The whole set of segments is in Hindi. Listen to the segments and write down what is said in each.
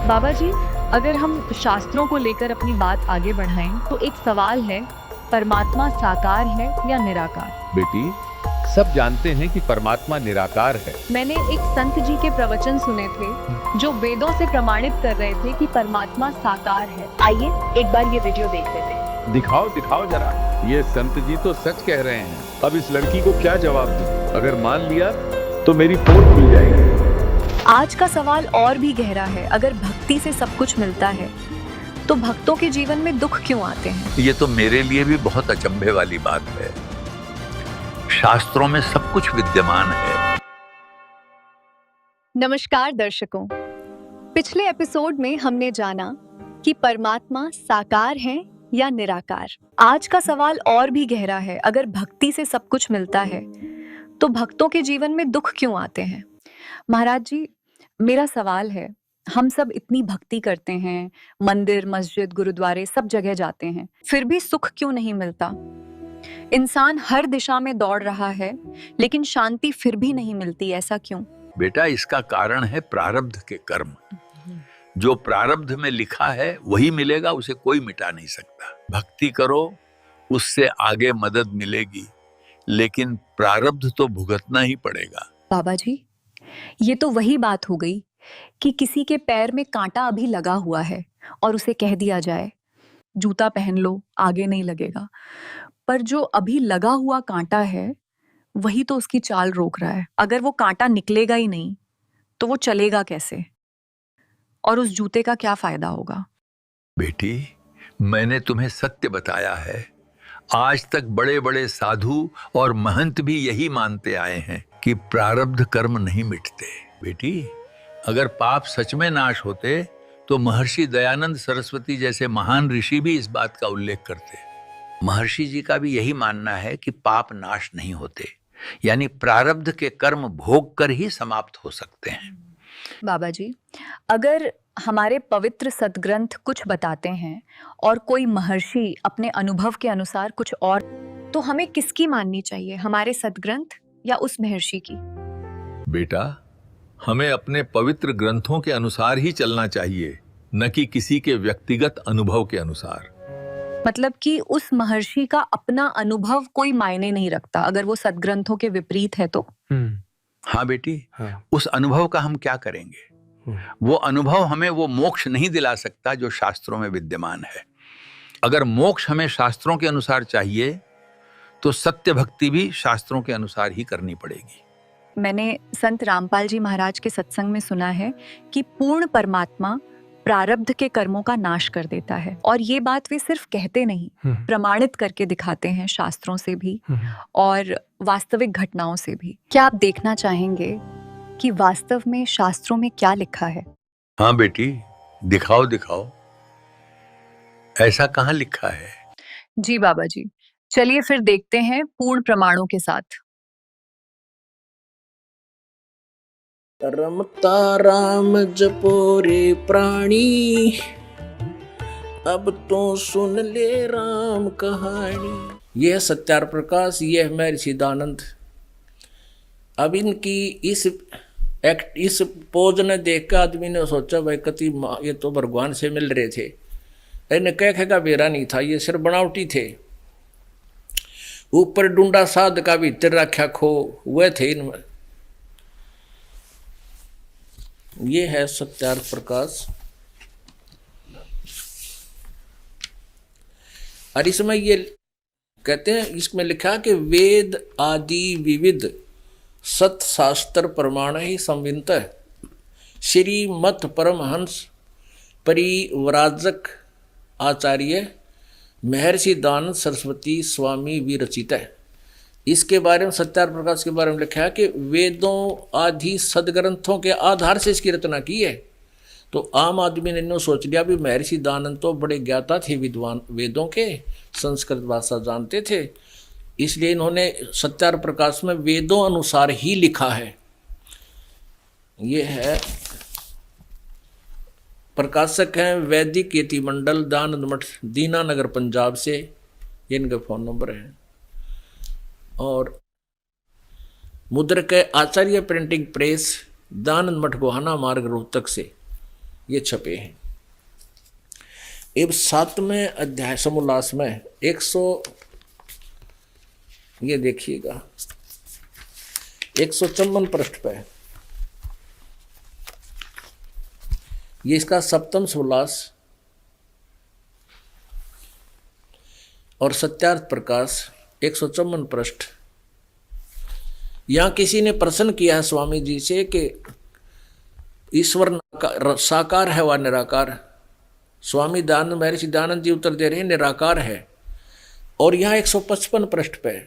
बाबा जी, अगर हम शास्त्रों को लेकर अपनी बात आगे बढ़ाएं तो एक सवाल है, परमात्मा साकार है या निराकार? बेटी, सब जानते हैं कि परमात्मा निराकार है। मैंने एक संत जी के प्रवचन सुने थे जो वेदों से प्रमाणित कर रहे थे कि परमात्मा साकार है। आइए एक बार ये वीडियो देख लेते हैं। दिखाओ दिखाओ जरा। ये संत जी तो सच कह रहे हैं। अब इस लड़की को क्या जवाब दूं? अगर मान लिया तो मेरी पोल खुल जाएगी। आज का सवाल और भी गहरा है। अगर भक्ति से सब कुछ मिलता है तो भक्तों के जीवन में दुख क्यों आते हैं? ये तो मेरे लिए भी बहुत अचंभे वाली बात है। शास्त्रों में सब कुछ विद्यमान है। नमस्कार दर्शकों, पिछले एपिसोड में हमने जाना कि परमात्मा साकार है या निराकार। आज का सवाल और भी गहरा है। अगर भक्ति से सब कुछ मिलता है तो भक्तों के जीवन में दुख क्यों आते हैं? महाराज जी, मेरा सवाल है, हम सब इतनी भक्ति करते हैं, मंदिर, मस्जिद, गुरुद्वारे सब जगह जाते हैं, फिर भी सुख क्यों नहीं मिलता? इंसान हर दिशा में दौड़ रहा है लेकिन शांति फिर भी नहीं मिलती, ऐसा क्यों? बेटा, इसका कारण है प्रारब्ध के कर्म। जो प्रारब्ध में लिखा है वही मिलेगा, उसे कोई मिटा नहीं सकता। भक्ति करो, उससे आगे मदद मिलेगी, लेकिन प्रारब्ध तो भुगतना ही पड़ेगा। बाबा जी, ये तो वही बात हो गई कि किसी के पैर में कांटा अभी लगा हुआ है और उसे कह दिया जाए जूता पहन लो, आगे नहीं लगेगा। पर जो अभी लगा हुआ कांटा है वही तो उसकी चाल रोक रहा है। अगर वो कांटा निकलेगा ही नहीं तो वो चलेगा कैसे? और उस जूते का क्या फायदा होगा? बेटी, मैंने तुम्हें सत्य बताया है। आज तक बड़े बड़े साधु और महंत भी यही मानते आए हैं कि प्रारब्ध कर्म नहीं मिटते। बेटी, अगर पाप सच में नाश होते तो महर्षि दयानंद सरस्वती जैसे महान ऋषि भी इस बात का उल्लेख करते। महर्षि जी का भी यही मानना है कि पाप नाश नहीं होते, यानी प्रारब्ध के कर्म भोग कर ही समाप्त हो सकते हैं। बाबा जी, अगर हमारे पवित्र सदग्रंथ कुछ बताते हैं और कोई महर्षि अपने अनुभव के अनुसार कुछ और, तो हमें किसकी माननी चाहिए, हमारे सदग्रंथ या उस महर्षि की? बेटा, हमें अपने पवित्र ग्रंथों के अनुसार ही चलना चाहिए, न कि किसी के व्यक्तिगत अनुभव के अनुसार। मतलब कि उस महर्षि का अपना अनुभव कोई मायने नहीं रखता अगर वो सदग्रंथों के विपरीत है तो? हाँ बेटी, उस अनुभव का हम क्या करेंगे? वो अनुभव हमें वो मोक्ष नहीं दिला सकता जो शास्त्रों में विद्यमान है। अगर मोक्ष हमें शास्त्रों के अनुसार चाहिए तो सत्य भक्ति भी शास्त्रों के अनुसार ही करनी पड़ेगी। मैंने संत रामपाल जी महाराज के सत्संग में सुना है कि पूर्ण परमात्मा प्रारब्ध के कर्मों का नाश कर देता है, और ये बात वे सिर्फ कहते नहीं, प्रमाणित करके दिखाते हैं शास्त्रों से भी और वास्तविक घटनाओं से भी। क्या आप देखना चाहेंगे कि वास्तव में शास्त्रों में क्या लिखा है? हाँ बेटी, दिखाओ दिखाओ, ऐसा कहाँ लिखा है? जी बाबा जी, चलिए फिर देखते हैं पूर्ण प्रमाणों के साथ। रमता राम जपो रे प्राणी, अब तो सुन ले राम कहानी। यह सत्यार प्रकाश, यह महर्षि दयानंद। अब इनकी इस पोज ने देख कर आदमी ने सोचा भाई कति ये तो भगवान से मिल रहे थे। इन्हें कह का बेरा नहीं था, ये सिर्फ बनावटी थे। ऊपर डूंडा साध का भीतर रखा खो हुए थे इनमें। ये है सत्यार्थ प्रकाश। और इसमें ये कहते हैं, इसमें लिखा कि वेद आदि विविध सत शास्त्र प्रमाण ही संवित श्रीमत परमहंस परिव्राजक आचार्य महर्षि दयानंद सरस्वती स्वामी विरचित है। इसके बारे में सत्यार्थ प्रकाश के बारे में लिखा है कि वेदों आदि सदग्रंथों के आधार से इसकी रचना की है। तो आम आदमी ने इन्हों सोच लिया भी महर्षि दयानंद तो बड़े ज्ञाता थे, विद्वान, वेदों के संस्कृत भाषा जानते थे, इसलिए इन्होंने सत्यार्थ प्रकाश में वेदों अनुसार ही लिखा है। ये है, प्रकाशक हैं वैदिक यति मंडल, दयानंद मठ, दीनानगर, पंजाब से। ये इनका फोन नंबर है। और मुद्रक है आचार्य प्रिंटिंग प्रेस, दयानंद मठ गोहाना मार्ग, रोहतक से। ये छपे हैं। अब 7वें अध्याय समोल्लास में 100, ये देखिएगा 154 पृष्ठ पे ये इसका 7वां समोल्लास और सत्यार्थ प्रकाश 154 पृष्ठ। यहां किसी ने प्रश्न किया है स्वामी जी से कि ईश्वर साकार है व निराकार। स्वामी दयानंद महर्षि दयानंद जी उत्तर दे रहे हैं निराकार है। और यहाँ 155 पृष्ठ पे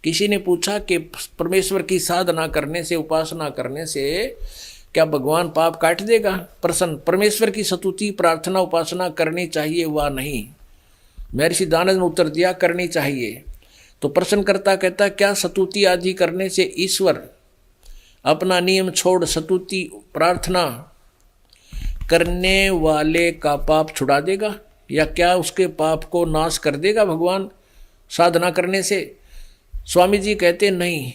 किसी ने पूछा कि परमेश्वर की साधना करने से, उपासना करने से क्या भगवान पाप काट देगा? प्रश्न, परमेश्वर की स्तुति प्रार्थना उपासना करनी चाहिए व नहीं? महर्षि दयानंद ने उत्तर दिया करनी चाहिए। तो प्रश्नकर्ता कहता क्या स्तुति आदि करने से ईश्वर अपना नियम छोड़ स्तुति प्रार्थना करने वाले का पाप छुड़ा देगा, या क्या उसके पाप को नाश कर देगा भगवान साधना करने से? स्वामी जी कहते नहीं,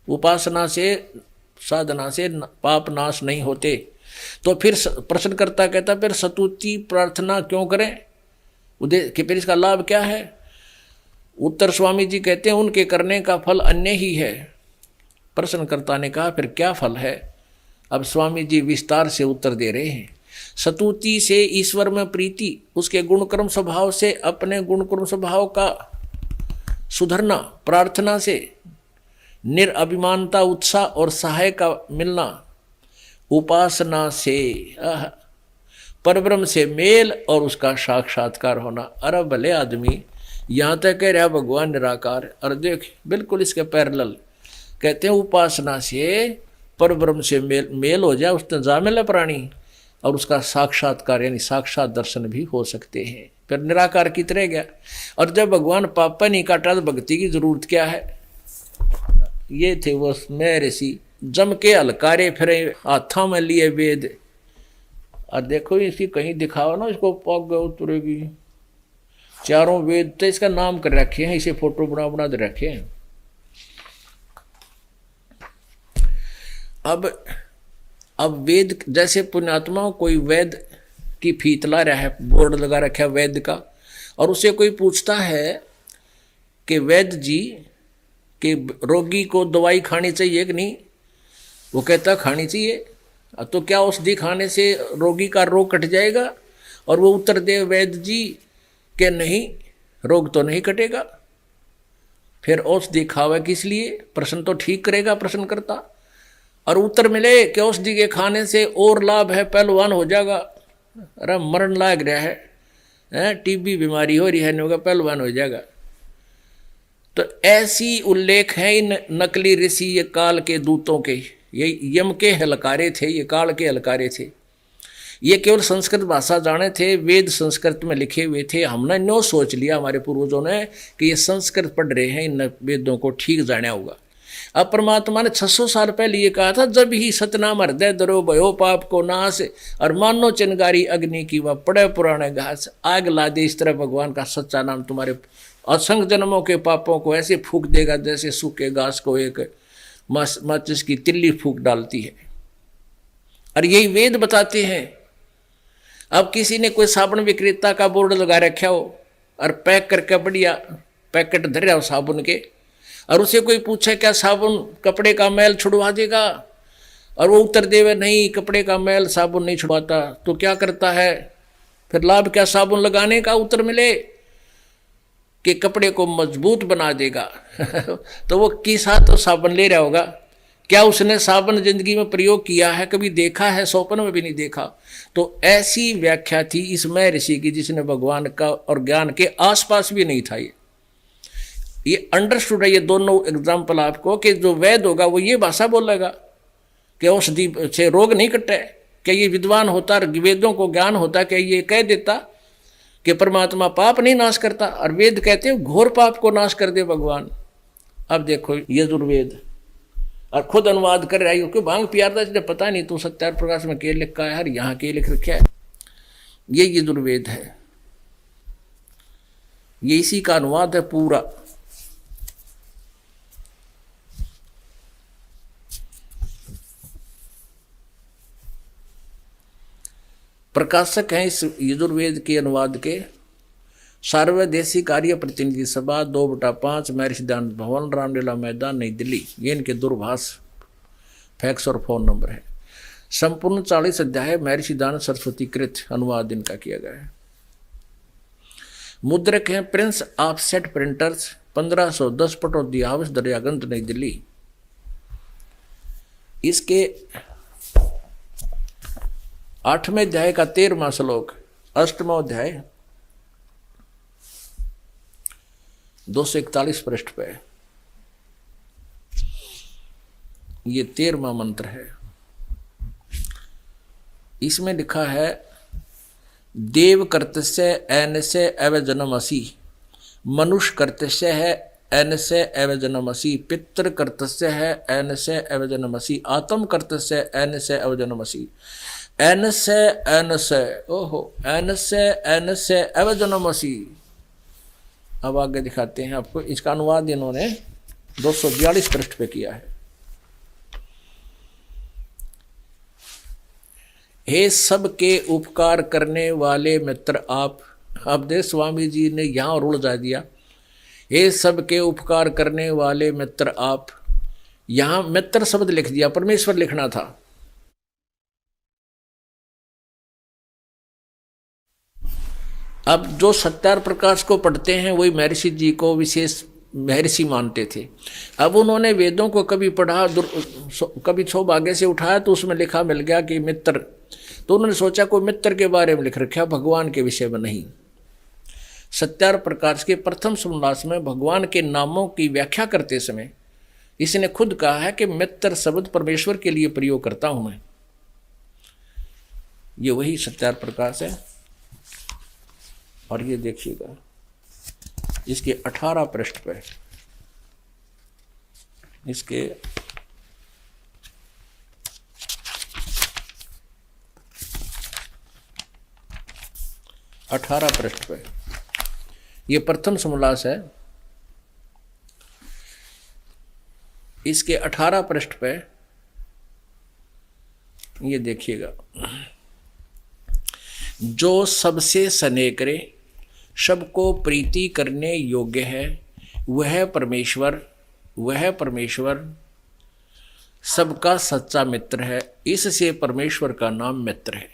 उपासना से साधना से पाप नाश नहीं होते। तो फिर प्रश्नकर्ता कहता फिर स्तुति प्रार्थना क्यों करें, कि फिर इसका लाभ क्या है? उत्तर स्वामी जी कहते हैं उनके करने का फल अन्य ही है। प्रश्नकर्ता ने कहा फिर क्या फल है? अब स्वामी जी विस्तार से उत्तर दे रहे हैं। स्तुति से ईश्वर में प्रीति, उसके गुणकर्म स्वभाव से अपने गुणकर्म स्वभाव का सुधरना, प्रार्थना से निरअभिमानता उत्साह और सहाय का मिलना, उपासना से परब्रह्म से मेल और उसका साक्षात्कार होना। अरे भले आदमी यहाँ तक कह रहा भगवान निराकार, और देख बिल्कुल इसके पैरेलल कहते हैं उपासना से परब्रह्म से मेल हो जाए, उसने जामिल है प्राणी, और उसका साक्षात्कार यानी साक्षात दर्शन भी हो सकते हैं। फिर निराकार की तरह गया। और जब भगवान पापा नहीं काटा तो भक्ति की जरूरत क्या है? ये थे वो महर्षि जम के हलकारे फिरे हाथों में लिए वेद। और देखो इसकी कहीं दिखाओ ना, इसको पग गए उतरेगी। चारों वेद तो इसका नाम कर रखे हैं, इसे फोटो बना बना दे रखे हैं। अब वेद जैसे पुण्यात्मा कोई वेद की फीत ला रहा है, बोर्ड लगा रखा है वेद का, और उसे कोई पूछता है कि वैद्य जी कि रोगी को दवाई खानी चाहिए कि नहीं? वो कहता खानी चाहिए। तो क्या औषधि खाने से रोगी का रोग कट जाएगा? और वो उत्तर दे वैद्य जी कि नहीं, रोग तो नहीं कटेगा। फिर औषधि खावे किस लिए? प्रश्न तो ठीक करेगा प्रश्न करता। और उत्तर मिले कि औषधि के खाने से और लाभ है, पहलवान हो जाएगा। अरे मरण लाग रहा है, टीबी बीमारी हो रही है, नहीं होगा पहलवान हो जाएगा। तो ऐसी उल्लेख है इन नकली ऋषि ये काल के दूतों के, ये यम के हलकारे थे, ये काल के हलकारे थे। ये केवल संस्कृत भाषा जाने थे, वेद संस्कृत में लिखे हुए थे। हमने न्यो सोच लिया हमारे पूर्वजों ने कि ये संस्कृत पढ़ रहे हैं, इन वेदों को ठीक जाना होगा। अब परमात्मा ने 600 साल पहले ये कहा था, जब ही सतनाम हृदय दरो भयो पाप को नाश, और मानो चिनगारी अग्नि की वह पड़े पुराने घास, आग ला दे। इस तरह भगवान का सच्चा नाम तुम्हारे असंख्य जन्मों के पापों को ऐसे फूंक देगा जैसे सूखे घास को एक माचिस की तिल्ली फूंक डालती है। और यही वेद बताते हैं। अब किसी ने कोई साबुन विक्रेता का बोर्ड लगा रखा हो और पैक करके बढ़िया पैकेट धरे हो साबुन के, और उसे कोई पूछे क्या साबुन कपड़े का मैल छुड़वा देगा? और वो उत्तर देवे नहीं, कपड़े का मैल साबुन नहीं छुड़वाता। तो क्या करता है फिर? लाभ क्या साबुन लगाने का? उत्तर मिले कि कपड़े को मजबूत बना देगा। तो वो किस हाथ तो साबुन ले रहा होगा? क्या उसने साबुन जिंदगी में प्रयोग किया है? कभी देखा है? स्वप्न में भी नहीं देखा। तो ऐसी व्याख्या थी इस महर्षि की जिसने भगवान का और ज्ञान के आसपास भी नहीं था। ये अंडरस्टूड है, ये दोनों एग्जाम्पल आपको, कि जो वैद होगा वो ये भाषा बोलेगा कि औषधि से रोग नहीं कटे। क्या ये विद्वान होता, वेदों को ज्ञान होता, क्या ये कह देता कि परमात्मा पाप नहीं नाश करता? और वेद कहते हैं घोर पाप को नाश कर दे भगवान। अब देखो यजुर्वेद, और खुद अनुवाद कर रहा है क्योंकि भांग पियारता इसलिए पता नहीं, तो सत्यार्थ प्रकाश में के लिखा है, यहाँ के लिख रखा है। ये यजुर्वेद है, ये इसी का अनुवाद है पूरा। प्रकाशक हैं इस यजुर्वेद के अनुवाद के सार्वदेशी कार्य प्रतिनिधि सभा 2/5 महर्षि दयानंद भवन, रामलीला मैदान, नई दिल्ली। ये इनके दूरभाष, फैक्स और फोन नंबर है। संपूर्ण 40 अध्याय महर्षि दयानंद सरस्वती कृत अनुवाद इनका किया गया है। मुद्रक हैं Prince offset printers, 1510 Pataudi house, Daryaganj, नई दिल्ली। इसके 8वें अध्याय का 13वां श्लोक, 8वां अध्याय 241 पृष्ठ पे, ये 13वां मंत्र है। इसमें लिखा है देव कर्तस्य एन से एव जनमसी, मनुष्य कर्तस्य है एन से एव जनमसी, पितृ कर्तस्य है एन से एव जनमसी, आत्म कर्तस्य एन से एव जनमसी, एन से ओहो एन से एव जनमसी। अब आगे दिखाते हैं आपको, इसका अनुवाद इन्होंने 242 पृष्ठ पे किया है। हे सबके उपकार करने वाले मित्र आप, अब दे स्वामी जी ने यहाँ और उलझा दिया। हे सबके उपकार करने वाले मित्र आप, यहाँ मित्र शब्द लिख दिया, परमेश्वर लिखना था। अब जो सत्यार प्रकाश को पढ़ते हैं वही महर्षि जी को विशेष महर्षि मानते थे। अब उन्होंने वेदों को कभी पढ़ा, कभी सौभाग्य से उठाया तो उसमें लिखा मिल गया कि मित्र, तो उन्होंने सोचा कोई मित्र के बारे में लिख रखा, भगवान के विषय में नहीं। सत्यार प्रकाश के प्रथम समास में भगवान के नामों की व्याख्या करते समय इसने खुद कहा है कि मित्र शब्द परमेश्वर के लिए प्रयोग करता हूं मैं। ये वही सत्यार प्रकाश है। और ये देखिएगा इसके 18 पृष्ठ पे, इसके 18 पृष्ठ पे, ये प्रथम समोल्लास है। इसके 18 पृष्ठ पे ये देखिएगा, जो सबसे स्नेह करे, सबको प्रीति करने योग्य है, वह परमेश्वर सबका सच्चा मित्र है। इससे परमेश्वर का नाम मित्र है।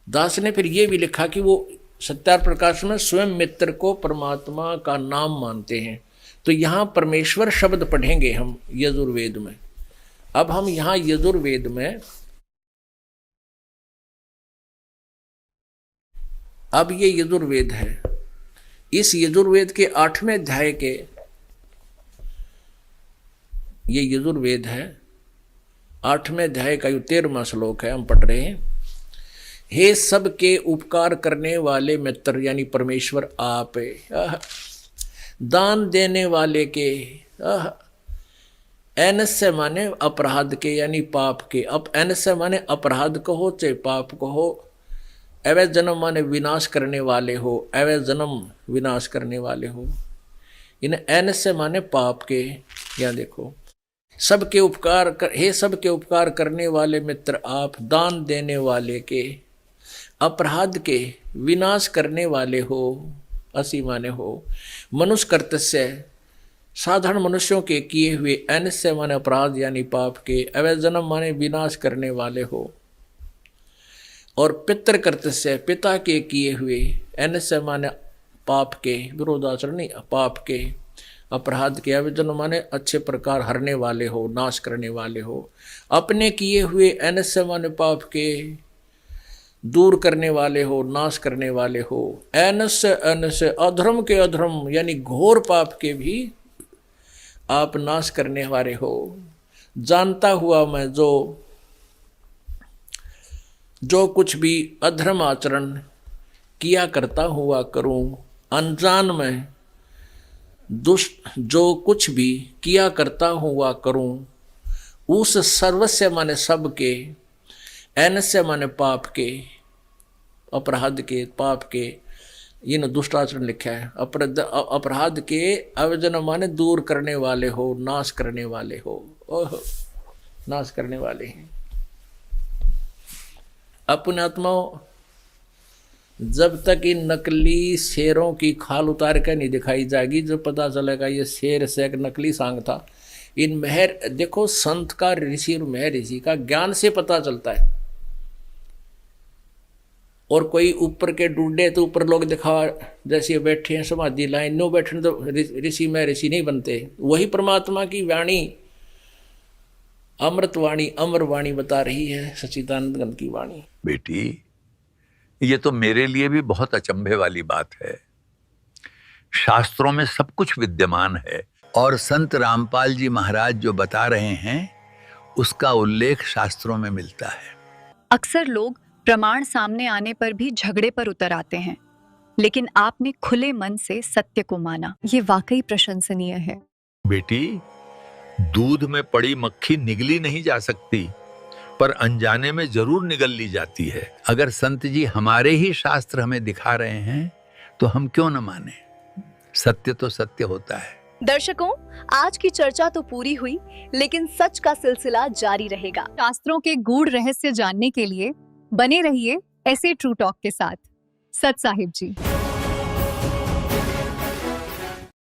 दास ने फिर ये भी लिखा कि वो सत्यार प्रकाश में स्वयं मित्र को परमात्मा का नाम मानते हैं। तो यहाँ परमेश्वर शब्द पढ़ेंगे हम यजुर्वेद में। अब हम यहाँ यजुर्वेद में, अब ये यजुर्वेद है, इस यजुर्वेद के 8वें अध्याय के, ये यजुर्वेद है 8वें अध्याय का 13वां श्लोक है, हम पढ़ रहे हैं। हे सबके उपकार करने वाले मित्र, यानी परमेश्वर आप, दान देने वाले के, एनस्य माने अपराध के यानी पाप के, अब एनस्य माने अपराध कहो चाहे पाप कहो, अवैध जन्म माने विनाश करने वाले हो, अवैध जन्म विनाश करने वाले हो। इन एनस्य माने पाप के। यहाँ देखो, सबके उपकार हे सबके उपकार करने वाले मित्र आप, दान देने वाले के, अपराध के विनाश करने वाले हो, असी माने हो, मनुष्य कर्तस्य साधारण मनुष्यों के किए हुए, एनस्य माने अपराध यानी पाप के, अवैध जन्म माने विनाश करने वाले हो, और पितृ कर्तस्य पिता के किए हुए, एनस्य माने पाप के विरोधाचरण, पाप के अपराध के, अवैध जन्म माने अच्छे प्रकार हरने वाले हो, नाश करने वाले हो, अपने किए हुए, एनस्य माने पाप के दूर करने वाले हो, नाश करने वाले हो, एनस्य अधर्म के अधर्म यानी घोर पाप के भी आप नाश करने वाले हो। जानता हुआ मैं जो कुछ भी अधर्म आचरण किया करता हुआ करूं, अनजान में दुष्ट जो कुछ भी किया करता हुआ करूं, उस सर्वस्य माने सब के, एनस्य माने पाप के, अपराध के, पाप के, इन दुष्टाचरण लिखा है, अपराध के, अवजन माने दूर करने वाले हो, नाश करने वाले हो, ओह नाश करने वाले हैं। अपने आत्माओं, जब तक इन नकली शेरों की खाल उतार कर नहीं दिखाई जाएगी, जब पता चलेगा ये शेर से एक नकली सांग था। इन महर देखो, संत का, ऋषि और महर ऋषि का ज्ञान से पता चलता है। और कोई ऊपर के डूडे तो ऊपर लोग दिखा जैसे बैठे हैं समाधि लाइन, नो बैठने तो ऋषि में ऋषि नहीं बनते। वही परमात्मा की वाणी, अमृत वाणी, अमर वाणी बता रही है, सच्चिदानंद घन की वाणी। बेटी, ये तो मेरे लिए भी बहुत अचंभे वाली बात है। शास्त्रों में सब कुछ विद्यमान है और संत रामपाल जी महाराज जो बता रहे हैं उसका उल्लेख शास्त्रों में मिलता है। अक्सर लोग प्रमाण सामने आने पर भी झगड़े पर उतर आते हैं, लेकिन आपने खुले मन से सत्य को माना। ये वाकई प्रशंसनीय है। बेटी, दूध में पड़ी मक्खी निगली नहीं जा सकती, पर अनजाने में जरूर निगल ली जाती है। अगर संत जी हमारे ही शास्त्र हमें दिखा रहे हैं तो हम क्यों न माने? सत्य तो सत्य होता है। दर्शकों, आज की चर्चा तो पूरी हुई, लेकिन सच का सिलसिला जारी रहेगा। शास्त्रों के गूढ़ रहस्य जानने के लिए बने रहिए ऐसे ट्रू टॉक के साथ। सत साहिब जी।